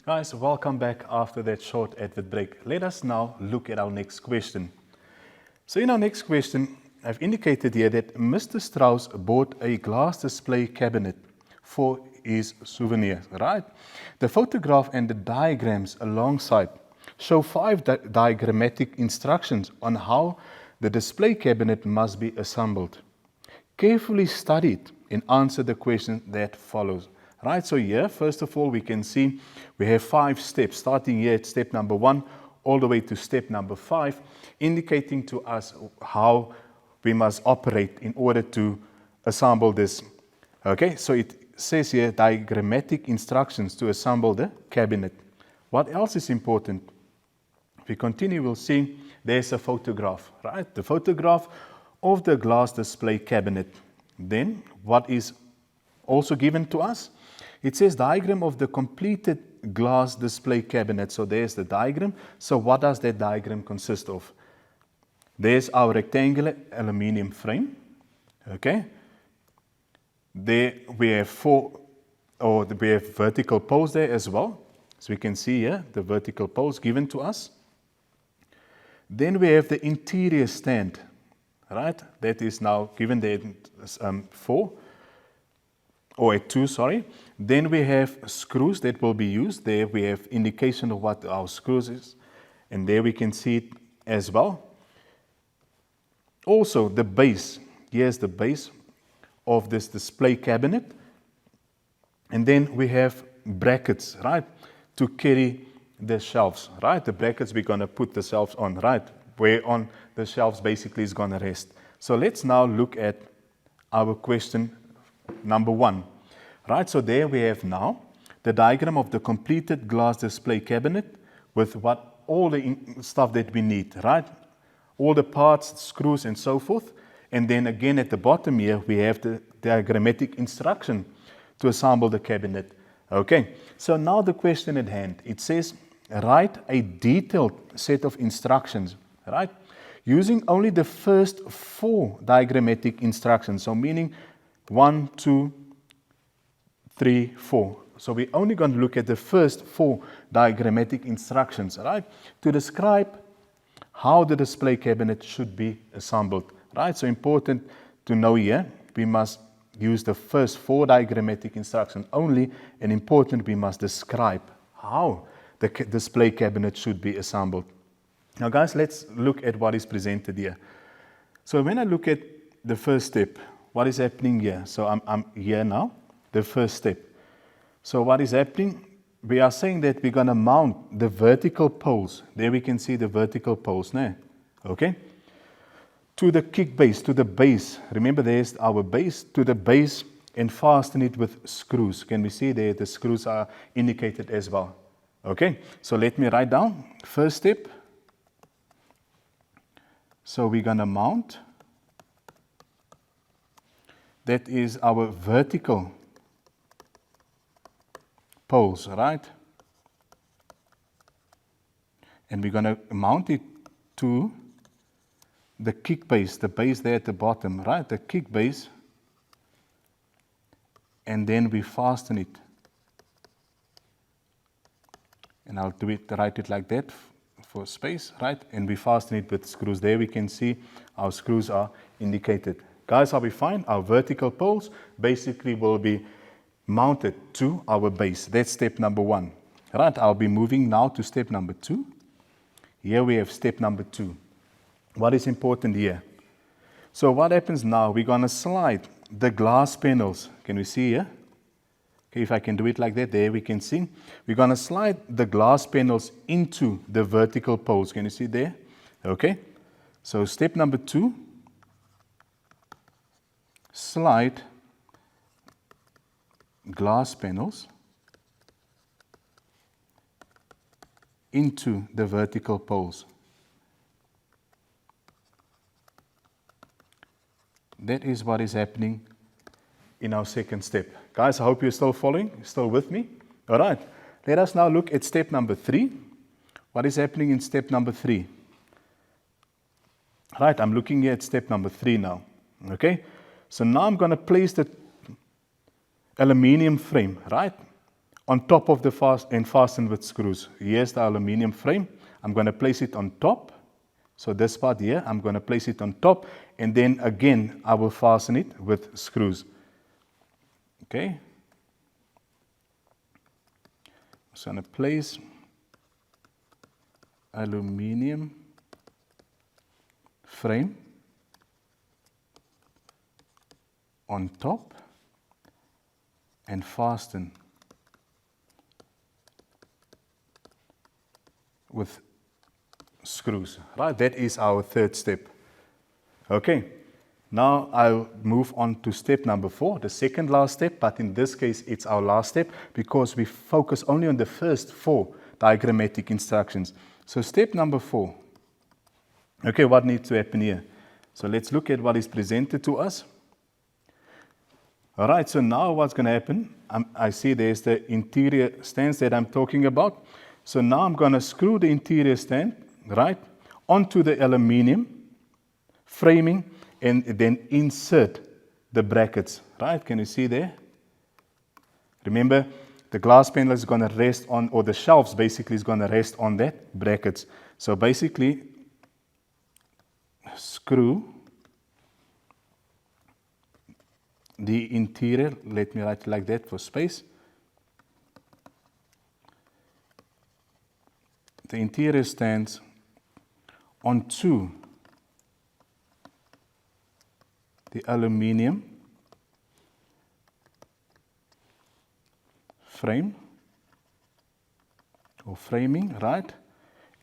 Guys, welcome back after that short advert break. Let us now look at our next question. So in our next question, I've indicated here that Mr. Strauss bought a glass display cabinet for his souvenir, right? The photograph and the diagrams alongside show 5 diagrammatic instructions on how the display cabinet must be assembled. Carefully study it and answer the question that follows. Right, so here, first of all, we can see we have 5 steps, starting here at step number 1, all the way to step number 5, indicating to us how we must operate in order to assemble this. Okay, so it says here, diagrammatic instructions to assemble the cabinet. What else is important? If we continue, we'll see there's a photograph, right? The photograph of the glass display cabinet. Then, what is also given to us? It says diagram of the completed glass display cabinet. So there's the diagram. So what does that diagram consist of? There's our rectangular aluminium frame. Okay. There we have we have vertical poles there as well. So we can see here the vertical poles given to us. Then we have the interior stand, right? That is now given there at 2, sorry. Then we have screws that will be used. There we have indication of what our screws is. And there we can see it as well. Also the base. Here's the base of this display cabinet. And then we have brackets, right? To carry the shelves, right? The brackets we're going to put the shelves on, right? Where on the shelves basically is going to rest. So let's now look at our question number 1. Right, so there we have now the diagram of the completed glass display cabinet with all the stuff that we need, right? All the parts, screws and so forth. And then again at the bottom here, we have the diagrammatic instruction to assemble the cabinet. Okay, so now the question at hand, it says, write a detailed set of instructions, right? Using only the first 4 diagrammatic instructions. So meaning 1, 2, 3, 4. So we're only going to look at the first 4 diagrammatic instructions, right? To describe how the display cabinet should be assembled, right? So important to know here, we must use the first 4 diagrammatic instructions only, and important, we must describe how the display cabinet should be assembled. Now guys, let's look at what is presented here. So when I look at the first step, what is happening here? So I'm here now. The first step. So what is happening? We are saying that we're going to mount the vertical poles. There we can see the vertical poles now. Okay? To the kick base, to the base. Remember there's our base, to the base, and fasten it with screws. Can we see there the screws are indicated as well? Okay? So let me write down. First step. So we're going to mount. That is our vertical poles, right? And we're going to mount it to the kick base, the base there at the bottom, right? The kick base. And then we fasten it. And I'll write it like that for space, right? And we fasten it with screws. There we can see our screws are indicated. Guys, are we fine? Our vertical poles basically will be mounted to our base. That's step number 1. Right, I'll be moving now to step number 2. Here we have step number 2. What is important here? So what happens now? We're going to slide the glass panels. Can we see here? Okay, if I can do it like that, there we can see. We're going to slide the glass panels into the vertical poles. Can you see there? Okay. So step number 2, slide glass panels into the vertical poles. That is what is happening in our second step. Guys, I hope you're still following, still with me. All right, let us now look at step number 3. What is happening in step number 3? Right, I'm looking here at step number 3 now. Okay, so now I'm going to place the aluminium frame, right, on top of the and fasten with screws. Here's the aluminum frame. I'm going to place it on top. So this part here, I'm going to place it on top, and then again, I will fasten it with screws. Okay. So I'm going to place aluminum frame on top and fasten with screws, right? That is our third step. Okay, now I'll move on to step number 4, the second last step, but in this case it's our last step because we focus only on the first 4 diagrammatic instructions. So step number 4. Okay, what needs to happen here? So let's look at what is presented to us. All right, so now what's going to happen, I see there's the interior stands that I'm talking about. So now I'm going to screw the interior stand, right, onto the aluminum framing and then insert the brackets, right? Can you see there? Remember, the glass panel is going to rest on, or the shelves basically is going to rest on that brackets. So basically, screw the interior, let me write it like that for space. The interior stands onto the aluminum frame or framing, right?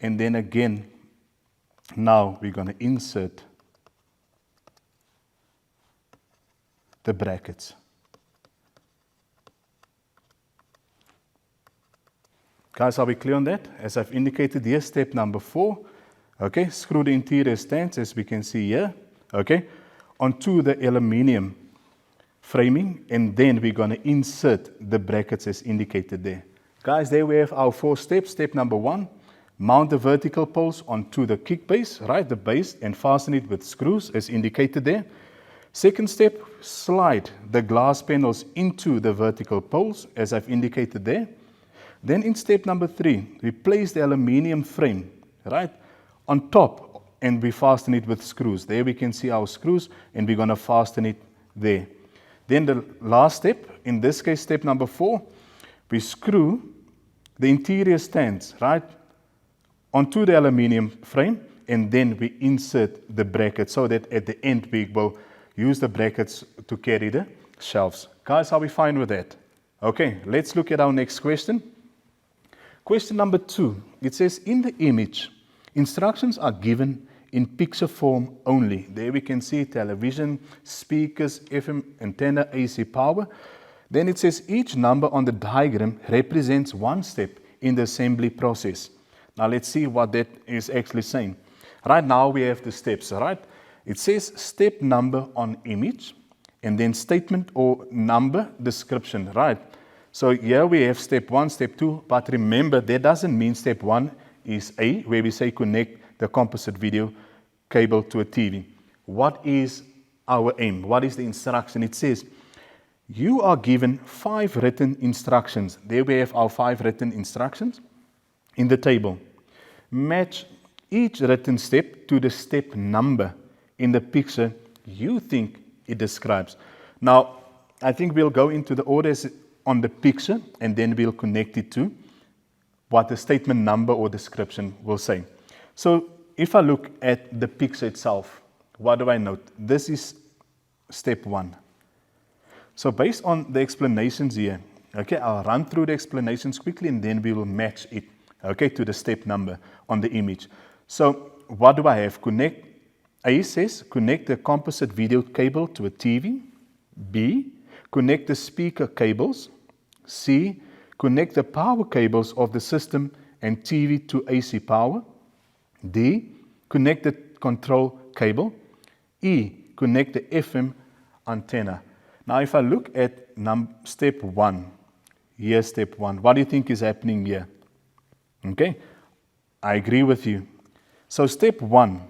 And then again, now we're going to insert the brackets. Guys, are we clear on that? As I've indicated here, step number 4. Okay, screw the interior stands, as we can see here, okay, onto the aluminum framing, and then we're going to insert the brackets as indicated there. Guys, there we have our 4 steps. Step number 1, mount the vertical poles onto the kick base, right, the base, and fasten it with screws as indicated there. Second step, slide the glass panels into the vertical poles as I've indicated there. Then in step number 3, we place the aluminum frame, right, on top, and we fasten it with screws. There we can see our screws, and we're going to fasten it there. Then the last step, in this case step number 4, we screw the interior stands, right, onto the aluminum frame, and then we insert the brackets so that at the end we will use the brackets to carry the shelves. Guys, are we fine with that? Okay, let's look at our next question. Question number 2, it says, in the image, instructions are given in picture form only. There we can see television, speakers, FM antenna, AC power. Then it says each number on the diagram represents one step in the assembly process. Now let's see what that is actually saying. Right now we have the steps, right? It says step number on image, and then statement or number description, right? So here we have step 1, step 2, but remember that doesn't mean step 1 is A, where we say connect the composite video cable to a TV. What is our aim? What is the instruction? It says, you are given 5 written instructions. There we have our 5 written instructions in the table. Match each written step to the step number in the picture you think it describes. Now, I think we'll go into the orders on the picture, and then we'll connect it to what the statement number or description will say. So if I look at the picture itself, what do I note? This is step 1. So based on the explanations here, okay, I'll run through the explanations quickly, and then we will match it, okay, to the step number on the image. So what do I have? Connect, A says, connect the composite video cable to a TV. B, connect the speaker cables. C, connect the power cables of the system and TV to AC power. D, connect the control cable. E, connect the FM antenna. Now if I look at step 1, here's step 1. What do you think is happening here? Okay, I agree with you. So step 1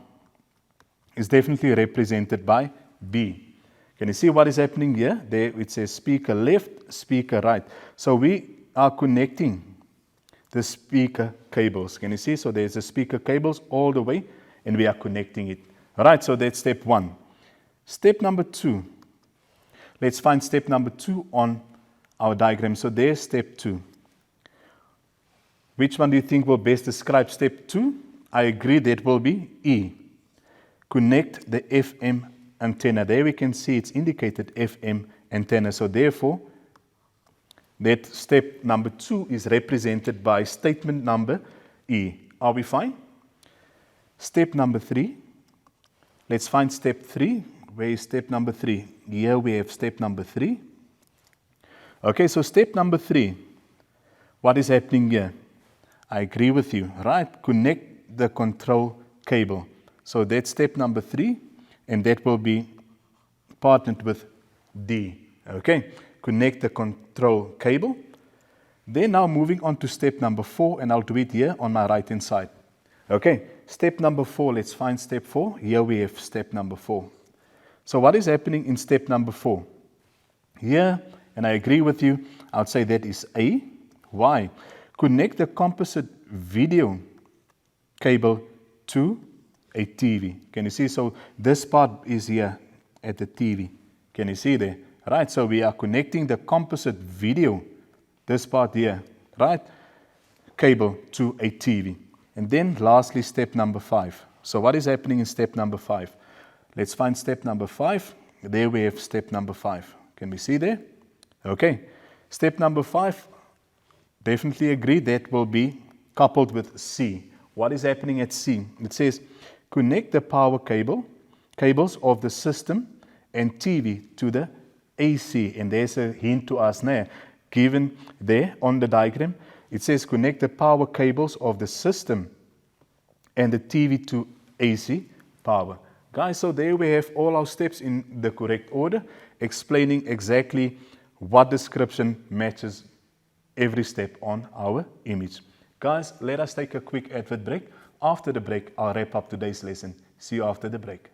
is definitely represented by B. Can you see what is happening here? There it says speaker left, speaker right. So we are connecting the speaker cables. Can you see? So there's the speaker cables all the way, and we are connecting it. All right, so that's step 1. Step number 2. Let's find step number 2 on our diagram. So there's step 2. Which one do you think will best describe step 2? I agree that will be E. Connect the FM antenna. There we can see it's indicated FM antenna. So therefore, that step number 2 is represented by statement number E. Are we fine? Step number 3. Let's find step 3. Where is step number 3? Here we have step number 3. Okay, so step number 3. What is happening here? I agree with you, right? Connect the control cable. So that's step number 3, and that will be partnered with D. Okay, connect the control cable. Then now moving on to step number 4, and I'll do it here on my right hand side. Okay, step number 4, let's find step 4. Here we have step number 4. So what is happening in step number 4? Here, and I agree with you, I would say that is A. Why? Connect the composite video cable to a TV. Can you see? So this part is here at the TV. Can you see there? Right, so we are connecting the composite video, this part here, right, cable to a TV. And then lastly, step number 5. So what is happening in step number 5? Let's find step number 5. There we have step number 5. Can we see there? Okay. Step number 5, definitely agree that will be coupled with C. What is happening at C? It says connect the power cables of the system and TV to the AC. And there's a hint to us now. Given there on the diagram, it says connect the power cables of the system and the TV to AC power. Guys, so there we have all our steps in the correct order, explaining exactly what description matches every step on our image. Guys, let us take a quick advert break. After the break, I'll wrap up today's lesson. See you after the break.